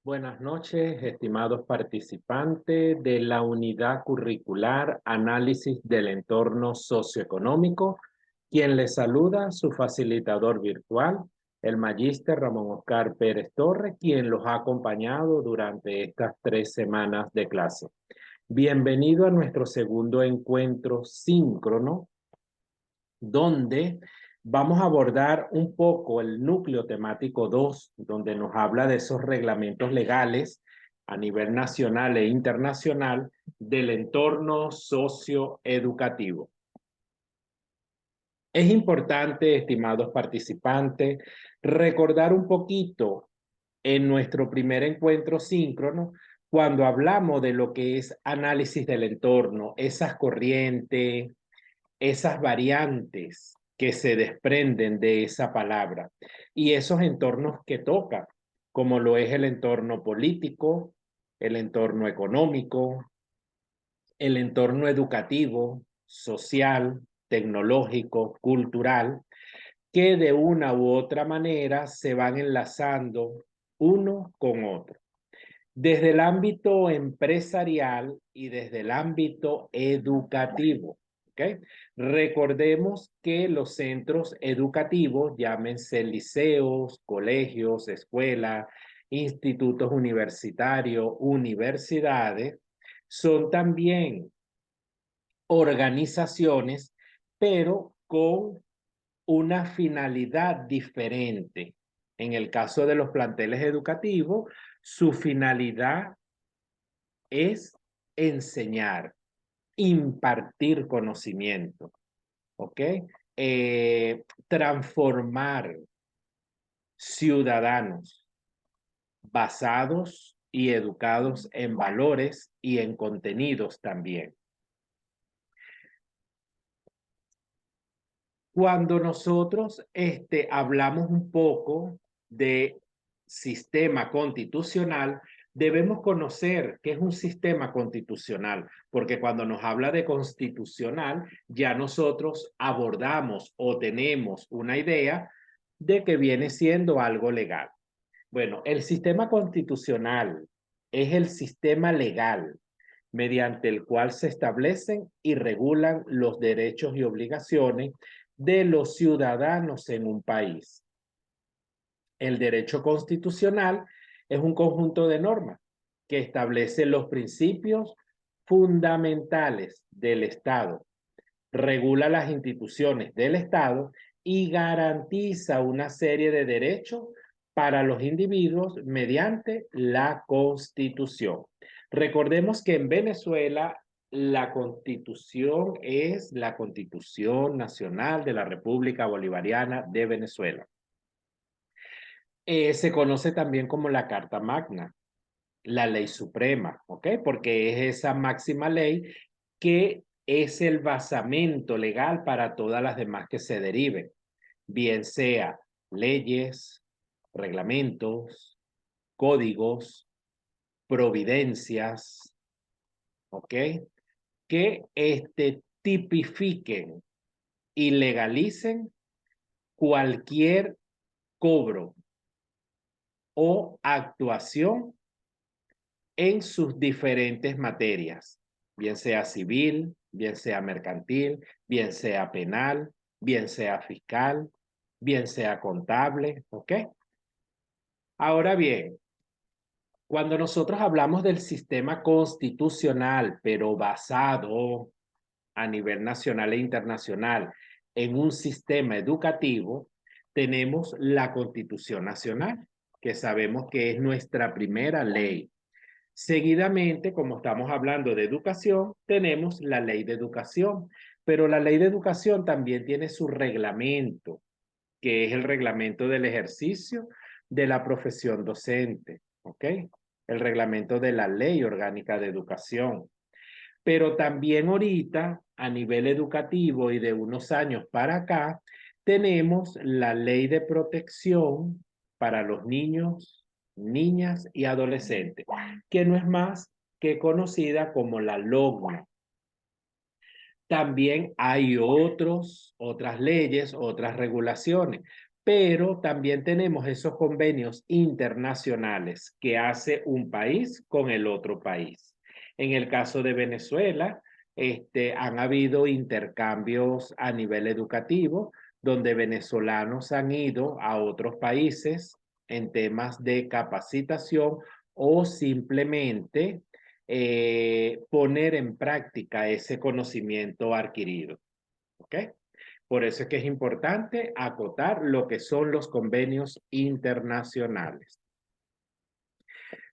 Buenas noches, estimados participantes de la unidad curricular Análisis del Entorno Socioeconómico. Quien les saluda, su facilitador virtual, el magíster Ramón Oscar Pérez Torres, quien los ha acompañado durante estas 3 semanas de clase. Bienvenido a nuestro segundo encuentro síncrono, donde vamos a abordar un poco el núcleo temático 2, donde nos habla de esos reglamentos legales a nivel nacional e internacional del entorno socioeducativo. Es importante, estimados participantes, recordar un poquito en nuestro primer encuentro síncrono, cuando hablamos de lo que es análisis del entorno, esas corrientes, esas variantes que se desprenden de esa palabra y esos entornos que toca, como lo es el entorno político, el entorno económico, el entorno educativo, social, tecnológico, cultural, que de una u otra manera se van enlazando uno con otro. Desde el ámbito empresarial y desde el ámbito educativo. ¿Okay? Recordemos que los centros educativos, llámense liceos, colegios, escuelas, institutos universitarios, universidades, son también organizaciones, pero con una finalidad diferente. En el caso de los planteles educativos, su finalidad es enseñar, impartir conocimiento, ¿ok? Transformar ciudadanos basados y educados en valores y en contenidos también. Cuando nosotros hablamos un poco de sistema constitucional, debemos conocer qué es un sistema constitucional, porque cuando nos habla de constitucional, ya nosotros abordamos o tenemos una idea de que viene siendo algo legal. Bueno, el sistema constitucional es el sistema legal mediante el cual se establecen y regulan los derechos y obligaciones de los ciudadanos en un país. El derecho constitucional es un conjunto de normas que establece los principios fundamentales del Estado, regula las instituciones del Estado y garantiza una serie de derechos para los individuos mediante la Constitución. Recordemos que en Venezuela la Constitución es la Constitución Nacional de la República Bolivariana de Venezuela. Se conoce también como la Carta Magna, la ley suprema, ¿ok? Porque es esa máxima ley que es el basamento legal para todas las demás que se deriven, bien sea leyes, reglamentos, códigos, providencias, ¿ok? Que tipifiquen y legalicen cualquier cobro o actuación en sus diferentes materias, bien sea civil, bien sea mercantil, bien sea penal, bien sea fiscal, bien sea contable, ¿ok? Ahora bien, cuando nosotros hablamos del sistema constitucional, pero basado a nivel nacional e internacional en un sistema educativo, tenemos la Constitución Nacional, que sabemos que es nuestra primera ley. Seguidamente, como estamos hablando de educación, tenemos la ley de educación, pero la ley de educación también tiene su reglamento, que es el reglamento del ejercicio de la profesión docente, ¿ok? El reglamento de la ley orgánica de educación. Pero también ahorita, a nivel educativo y de unos años para acá, tenemos la ley de protección para los niños, niñas y adolescentes, que no es más que conocida como la LOGNA. También hay otras leyes, otras regulaciones, pero también tenemos esos convenios internacionales que hace un país con el otro país. En el caso de Venezuela, han habido intercambios a nivel educativo, donde venezolanos han ido a otros países en temas de capacitación o simplemente poner en práctica ese conocimiento adquirido. ¿Ok? Por eso es que es importante acotar lo que son los convenios internacionales.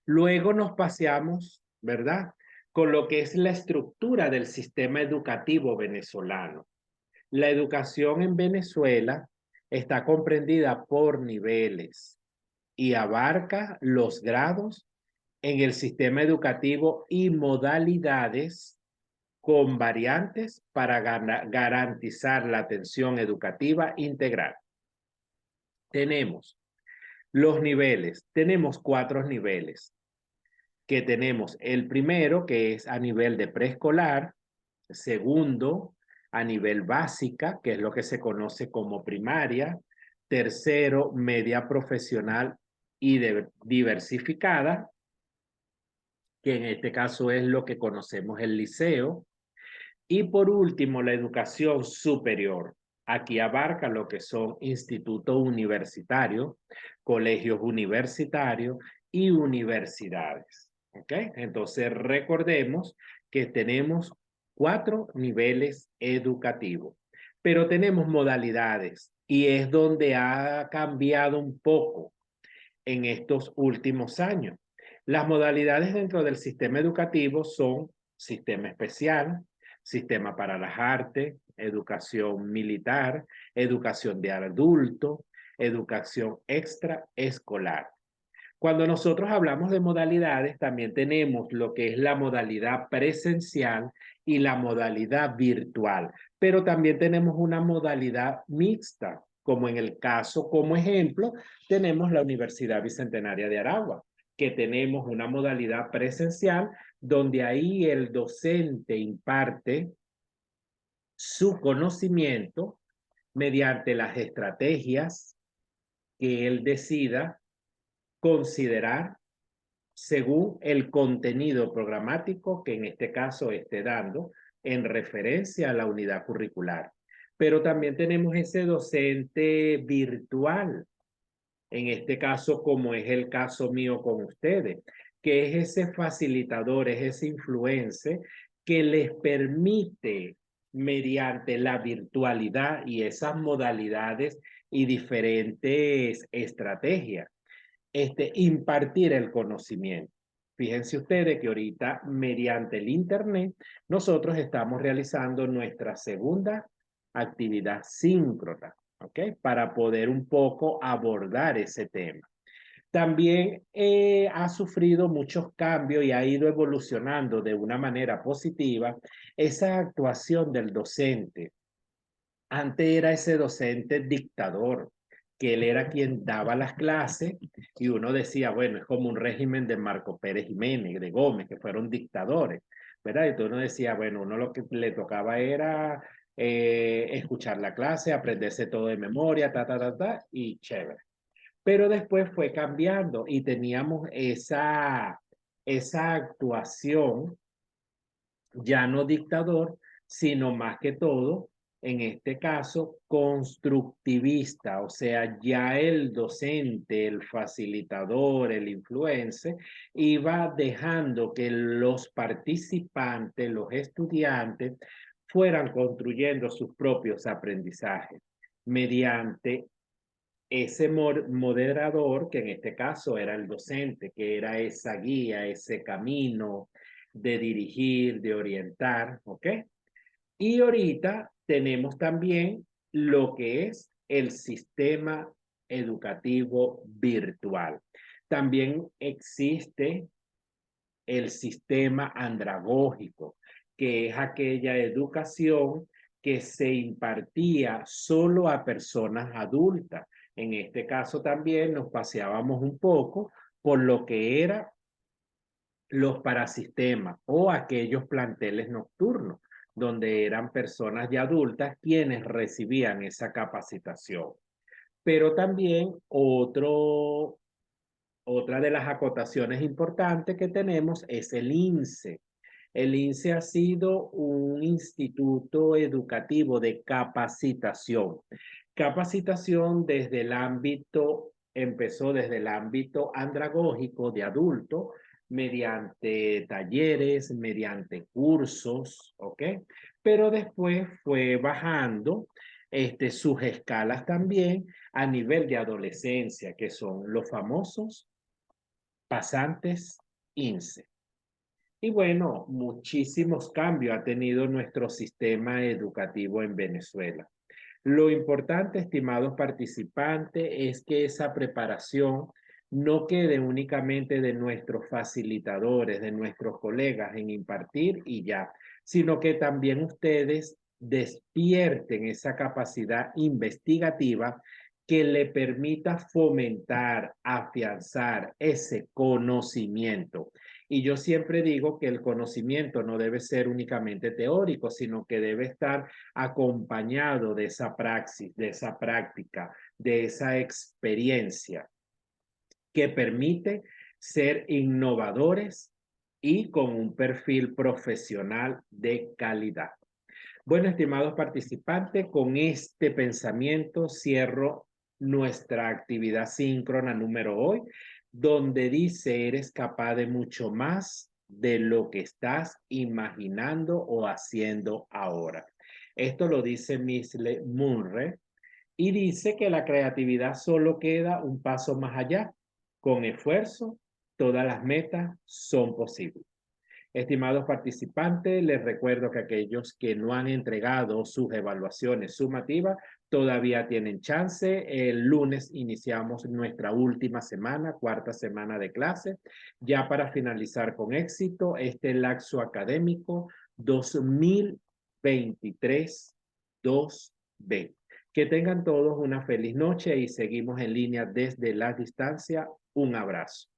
Luego nos paseamos, ¿verdad? Con lo que es la estructura del sistema educativo venezolano. La educación en Venezuela está comprendida por niveles y abarca los grados en el sistema educativo y modalidades con variantes para garantizar la atención educativa integral. Tenemos los niveles, tenemos 4 niveles, que tenemos el primero, que es a nivel de preescolar, segundo, a nivel básica, que es lo que se conoce como primaria, tercero, media profesional y diversificada, que en este caso es lo que conocemos el liceo, y por último, la educación superior. Aquí abarca lo que son institutos universitarios, colegios universitarios y universidades. ¿Ok? Entonces, recordemos que tenemos 4 niveles educativos, pero tenemos modalidades y es donde ha cambiado un poco en estos últimos años. Las modalidades dentro del sistema educativo son sistema especial, sistema para las artes, educación militar, educación de adulto, educación extraescolar. Cuando nosotros hablamos de modalidades, también tenemos lo que es la modalidad presencial y la modalidad virtual, pero también tenemos una modalidad mixta, como en el caso, como ejemplo, tenemos la Universidad Bicentenaria de Aragua, que tenemos una modalidad presencial donde ahí el docente imparte su conocimiento mediante las estrategias que él decida considerar según el contenido programático que en este caso esté dando en referencia a la unidad curricular. Pero también tenemos ese docente virtual, en este caso como es el caso mío con ustedes, que es ese facilitador, es ese influencer que les permite mediante la virtualidad y esas modalidades y diferentes estrategias impartir el conocimiento. Fíjense ustedes que ahorita, mediante el Internet, nosotros estamos realizando nuestra segunda actividad síncrona, ¿ok? Para poder un poco abordar ese tema. También ha sufrido muchos cambios y ha ido evolucionando de una manera positiva esa actuación del docente. Antes era ese docente dictador, que él era quien daba las clases y uno decía, bueno, es como un régimen de Marco Pérez Jiménez, de Gómez, que fueron dictadores, ¿verdad? Y uno decía, bueno, uno lo que le tocaba era escuchar la clase, aprenderse todo de memoria, y chévere. Pero después fue cambiando y teníamos esa actuación ya no dictador, sino más que todo, en este caso, constructivista, o sea, ya el docente, el facilitador, el influencer, iba dejando que los participantes, los estudiantes, fueran construyendo sus propios aprendizajes mediante ese moderador, que en este caso era el docente, que era esa guía, ese camino de dirigir, de orientar, ¿ok? Y ahorita tenemos también lo que es el sistema educativo virtual. También existe el sistema andragógico, que es aquella educación que se impartía solo a personas adultas. En este caso también nos paseábamos un poco por lo que era los parasistemas o aquellos planteles nocturnos, donde eran personas ya adultas quienes recibían esa capacitación. Pero también otra de las acotaciones importantes que tenemos es el INSE. El INSE ha sido un instituto educativo de capacitación. Capacitación desde el ámbito, empezó desde el ámbito andragógico de adulto, mediante talleres, mediante cursos, ¿ok? Pero después fue bajando sus escalas también a nivel de adolescencia, que son los famosos pasantes INSE. Y bueno, muchísimos cambios ha tenido nuestro sistema educativo en Venezuela. Lo importante, estimados participantes, es que esa preparación no quede únicamente de nuestros facilitadores, de nuestros colegas en impartir y ya, sino que también ustedes despierten esa capacidad investigativa que le permita fomentar, afianzar ese conocimiento. Y yo siempre digo que el conocimiento no debe ser únicamente teórico, sino que debe estar acompañado de esa praxis, de esa práctica, de esa experiencia que permite ser innovadores y con un perfil profesional de calidad. Bueno, estimados participantes, con este pensamiento cierro nuestra actividad síncrona número hoy, donde dice, eres capaz de mucho más de lo que estás imaginando o haciendo ahora. Esto lo dice Misle Munre y dice que la creatividad solo queda un paso más allá. Con esfuerzo, todas las metas son posibles. Estimados participantes, les recuerdo que aquellos que no han entregado sus evaluaciones sumativas todavía tienen chance. El lunes iniciamos nuestra última semana, cuarta semana de clase, ya para finalizar con éxito este laxo académico 2023-2B. Que tengan todos una feliz noche y seguimos en línea desde la distancia. Un abrazo.